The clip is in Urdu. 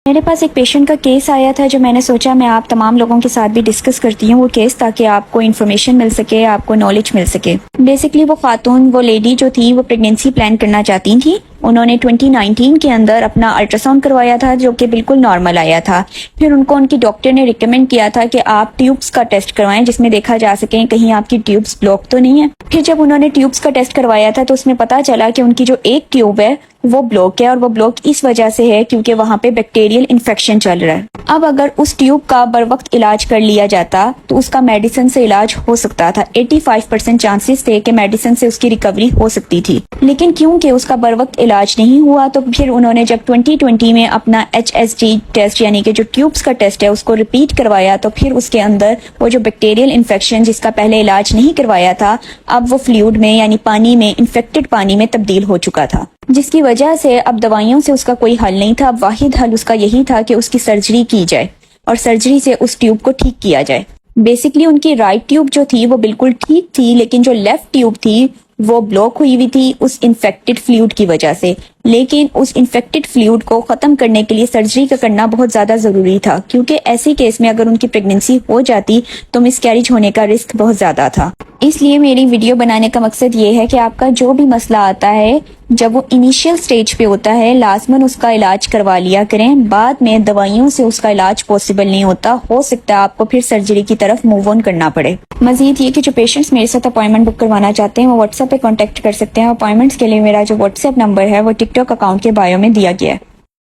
میرے پاس ایک پیشنٹ کا کیس آیا تھا جو میں نے سوچا میں آپ تمام لوگوں کے ساتھ بھی ڈسکس کرتی ہوں وہ کیس، تاکہ آپ کو انفارمیشن مل سکے، آپ کو نالج مل سکے۔ بیسکلی وہ خاتون، وہ لیڈی جو تھی، وہ پریگنینسی پلان کرنا چاہتی تھی۔ انہوں نے 2019 کے اندر اپنا الٹرا ساؤنڈ کروایا تھا جو کہ بالکل نارمل آیا تھا۔ پھر ان کو ان کی ڈاکٹر نے ریکمینڈ کیا تھا کہ آپ ٹیوبس کا ٹیسٹ کروائیں جس میں دیکھا جا سکے کہیں آپ کی ٹیوبس بلاک تو نہیں ہے۔ پھر جب انہوں نے ٹیوبس کا ٹیسٹ کروایا تھا تو اس میں پتا چلا کہ ان کی جو ایک ٹیوب ہے وہ بلاک ہے، اور وہ بلاک اس وجہ سے ہے کیونکہ وہاں پہ بیکٹیریل انفیکشن چل رہا ہے۔ اب اگر اس ٹیوب کا بر وقت علاج کر لیا جاتا تو اس کا میڈیسن سے علاج ہو سکتا تھا، 85% چانسز تھے کہ میڈیسن سے اس کی ریکوری ہو سکتی تھی۔ لیکن کیونکہ اس کا بر وقت علاج نہیں ہوا تو پھر انہوں نے جب 2020 میں اپنا HSG ٹیسٹ یعنی کہ جو ٹیوبس کا ٹیسٹ ہے اس کو ریپیٹ کروایا تو پھر اس کے اندر وہ جو بیکٹیریل انفیکشن جس کا پہلے علاج نہیں کروایا تھا اب وہ فلوئڈ میں یعنی پانی میں، انفیکٹڈ پانی میں تبدیل ہو چکا تھا، جس کی وجہ سے اب دوائیوں سے اس کا کوئی حل نہیں تھا۔ اب واحد حل اس کا یہی تھا کہ اس کی سرجری کی جائے اور سرجری سے اس ٹیوب کو ٹھیک کیا جائے۔ بیسکلی ان کی رائٹ ٹیوب جو تھی وہ بالکل ٹھیک تھی، لیکن جو لیفٹ ٹیوب تھی وہ بلاک ہوئی تھی اس انفیکٹڈ فلوئڈ کی وجہ سے۔ لیکن اس انفیکٹڈ فلوئڈ کو ختم کرنے کے لیے سرجری کا کرنا بہت زیادہ ضروری تھا، کیونکہ ایسے کیس میں اگر ان کی پریگننسی ہو جاتی تو مس کیریج ہونے کا رسک بہت زیادہ تھا۔ اس لیے میری ویڈیو بنانے کا مقصد یہ ہے کہ آپ کا جو بھی مسئلہ آتا ہے جب وہ انیشیل سٹیج پہ ہوتا ہے لازماً اس کا علاج کروا لیا کریں، بعد میں دوائیوں سے اس کا علاج پاسبل نہیں ہوتا، ہو سکتا ہے آپ کو پھر سرجری کی طرف موو آن کرنا پڑے۔ مزید یہ کہ جو پیشنٹس میرے ساتھ اپائنٹمنٹ بک کروانا چاہتے ہیں وہ واٹس ایپ پہ کانٹیکٹ کر سکتے ہیں۔ اپائنٹمنٹس کے لیے میرا جو واٹس ایپ نمبر ہے وہ ٹک ٹاک اکاؤنٹ کے بایو میں دیا گیا ہے۔